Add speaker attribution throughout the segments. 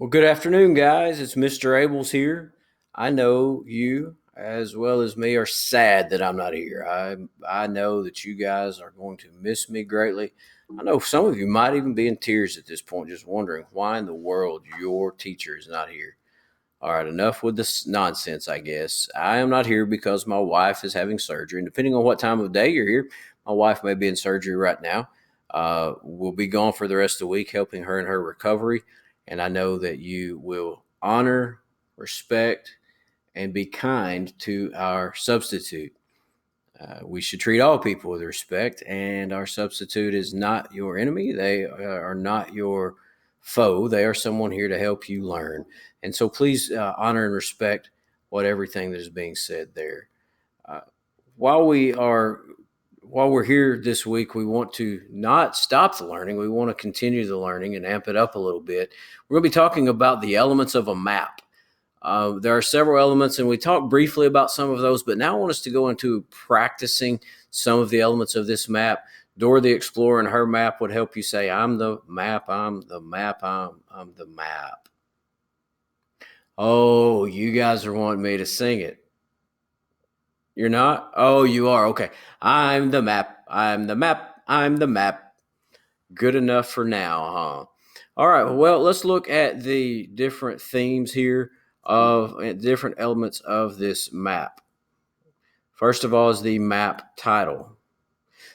Speaker 1: Well, good afternoon, guys. It's Mr. Abels here. I know you, as well as me, are sad that I'm not here. I know that you guys are going to miss me greatly. I know some of you might even be in tears at this point, just wondering why in the world your teacher is not here. All right, enough with this nonsense, I guess. I am not here because my wife is having surgery. And depending on what time of day you're here, my wife may be in surgery right now. We'll be gone for the rest of the week, helping her in her recovery. And I know that you will honor, respect, and be kind to our substitute. We should treat all people with respect, and our substitute is not your enemy. They are not your foe. They are someone here to help you learn. And so please honor and respect what everything that is being said there. Uh, while we are while we're here this week, we want to not stop the learning. We want to continue the learning and amp it up a little bit. We're going to be talking about the elements of a map. There are several elements, and we talked briefly about some of those, but now I want us to go into practicing some of the elements of this map. Dora the Explorer and her map would help you say, I'm the map, I'm the map, I'm the map. Oh, you guys are wanting me to sing it. You're not? Oh, you are. Okay. I'm the map, I'm the map, I'm the map. Good enough for now, huh? All right. Well, let's look at the different themes here of different elements of this map. First of all is the map title.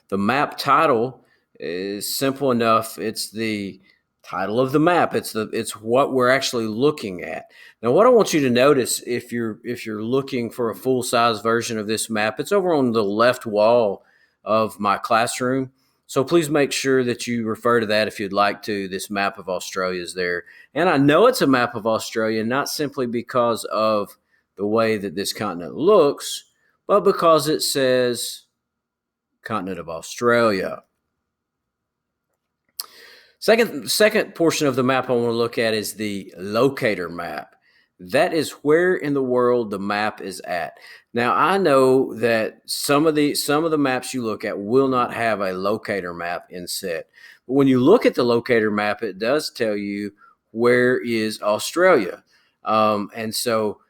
Speaker 1: The map title is simple enough. It's the title of the map. It's what we're actually looking at. Now, what I want you to notice if you're looking for a full size version of this map, it's over on the left wall of my classroom. So please make sure that you refer to that if you'd like to. This map of Australia is there. And I know it's a map of Australia, not simply because of the way that this continent looks, but because it says continent of Australia. Second portion of the map I want to look at is the locator map. That is where in the world the map is at. Now I know that some of the maps you look at will not have a locator map inset. But when you look at the locator map, it does tell you where is Australia. And so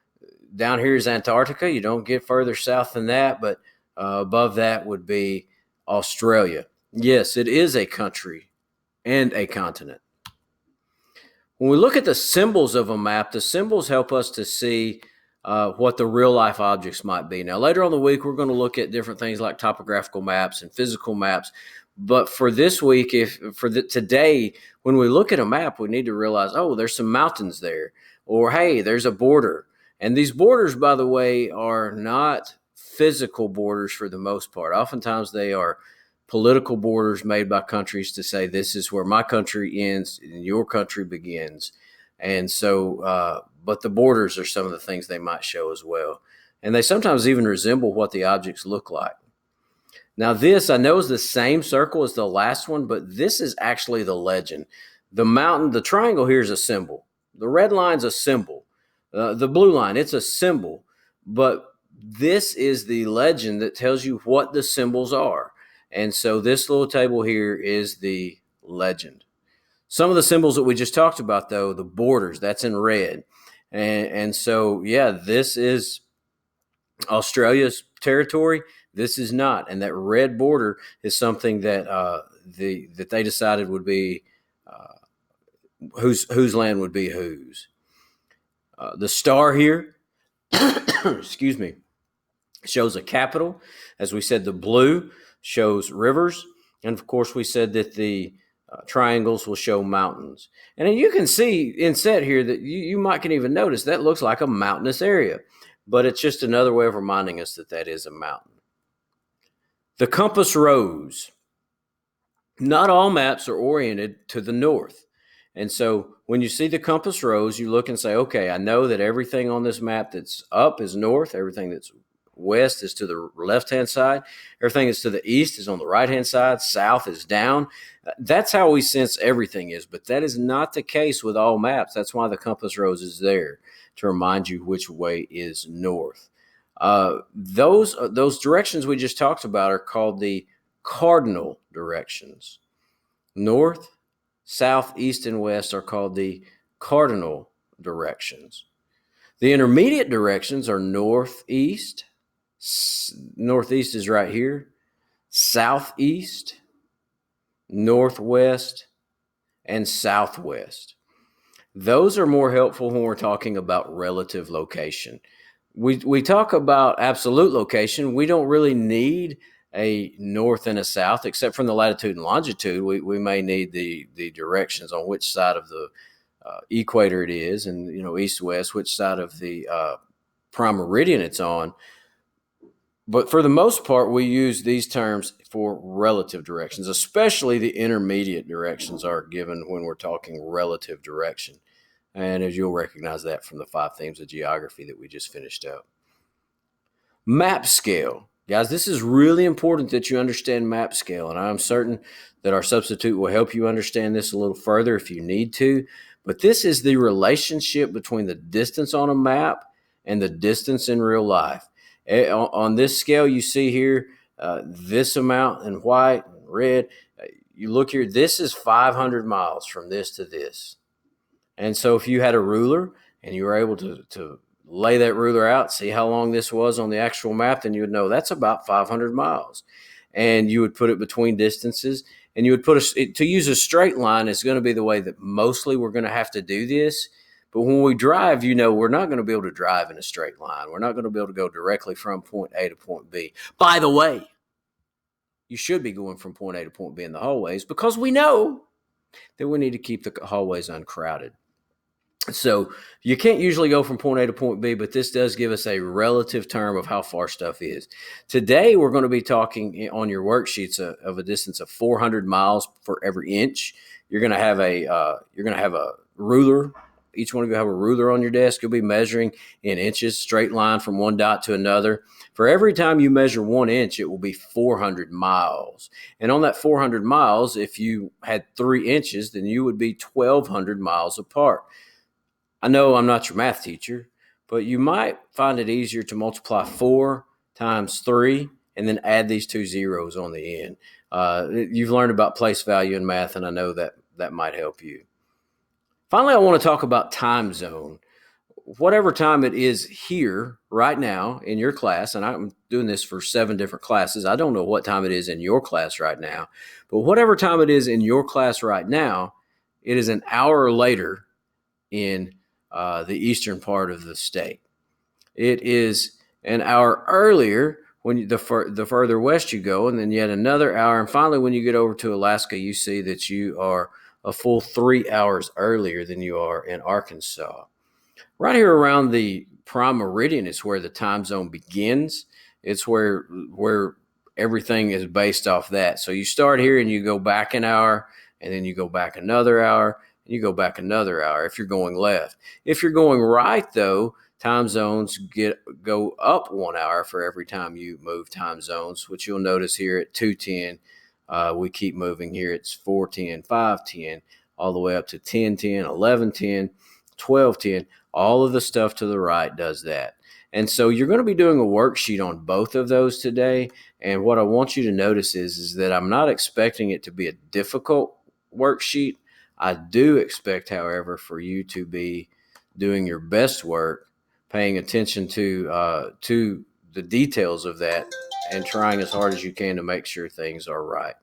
Speaker 1: down here is Antarctica. You don't get further south than that, but above that would be Australia. Yes, it is a country and a continent. When we look at the symbols of a map, the symbols help us to see what the real life objects might be. Now, later on the week, we're going to look at different things like topographical maps and physical maps. But for this week, today, when we look at a map, we need to realize, oh, there's some mountains there, or hey, there's a border. And these borders, by the way, are not physical borders for the most part. Oftentimes, they are political borders made by countries to say this is where my country ends and your country begins. And so, but the borders are some of the things they might show as well. And they sometimes even resemble what the objects look like. Now, this I know is the same circle as the last one, but this is actually the legend. The mountain, the triangle here is a symbol. The red line's a symbol. The blue line, it's a symbol. But this is the legend that tells you what the symbols are. And so this little table here is the legend. Some of the symbols that we just talked about, though, the borders, that's in red. And so, yeah, this is Australia's territory. This is not. And that red border is something that that they decided would be whose land would be whose. The star here, excuse me, shows a capital. As we said, the blue shows rivers. And of course, we said that the triangles will show mountains. And then you can see inset here that you might can even notice that looks like a mountainous area, but it's just another way of reminding us that that is a mountain. The compass rose. Not all maps are oriented to the north. And so when you see the compass rose, you look and say, okay, I know that everything on this map that's up is north, everything that's west is to the left-hand side. Everything that's to the east is on the right-hand side. South is down. That's how we sense everything is, but that is not the case with all maps. That's why the compass rose is there, to remind you which way is north. Those directions we just talked about are called the cardinal directions. North, south, east, and west are called the cardinal directions. The intermediate directions are northeast. Northeast is right here. Southeast, northwest, and southwest. Those are more helpful when we're talking about relative location. We talk about absolute location. We don't really need a north and a south, except from the latitude and longitude. We may need the directions on which side of the equator it is, and east west, which side of the prime meridian it's on. But for the most part, we use these terms for relative directions, especially the intermediate directions are given when we're talking relative direction. And as you'll recognize that from the 5 themes of geography that we just finished up. Map scale. Guys, this is really important that you understand map scale, and I'm certain that our substitute will help you understand this a little further if you need to. But this is the relationship between the distance on a map and the distance in real life. On this scale you see here, this amount in white and red, you look here, this is 500 miles from this to this. And so if you had a ruler and you were able to lay that ruler out, see how long this was on the actual map, then you would know that's about 500 miles. And you would put it between distances, and you would put to use a straight line is going to be the way that mostly we're going to have to do this. But when we drive, we're not going to be able to drive in a straight line. We're not going to be able to go directly from point A to point B. By the way, you should be going from point A to point B in the hallways, because we know that we need to keep the hallways uncrowded. So you can't usually go from point A to point B, but this does give us a relative term of how far stuff is. Today, we're going to be talking on your worksheets of a distance of 400 miles for every inch. You're going to have a ruler. Each one of you have a ruler on your desk. You'll be measuring in inches, straight line from one dot to another. For every time you measure 1 inch, it will be 400 miles. And on that 400 miles, if you had 3 inches, then you would be 1,200 miles apart. I know I'm not your math teacher, but you might find it easier to multiply 4 times 3 and then add these 2 zeros on the end. You've learned about place value in math, and I know that might help you. Finally, I want to talk about time zone. Whatever time it is here right now in your class, and I'm doing this for 7 different classes. I don't know what time it is in your class right now, but whatever time it is in your class right now, it is an hour later in the eastern part of the state. It is an hour earlier when the further west you go, and then yet another hour. And finally, when you get over to Alaska, you see that you are a full 3 hours earlier than you are in Arkansas. Right here around the prime meridian is where the time zone begins. It's where everything is based off that. So you start here and you go back an hour, and then you go back another hour, and you go back another hour if you're going left. If you're going right, though, time zones go up 1 hour for every time you move time zones, which you'll notice here at 2:10. We keep moving here. It's 4:10, 5:10, all the way up to 10:10, 11:10, 12:10. All of the stuff to the right does that. And so you're going to be doing a worksheet on both of those today. And what I want you to notice is that I'm not expecting it to be a difficult worksheet. I do expect, however, for you to be doing your best work, paying attention to the details of that, and trying as hard as you can to make sure things are right.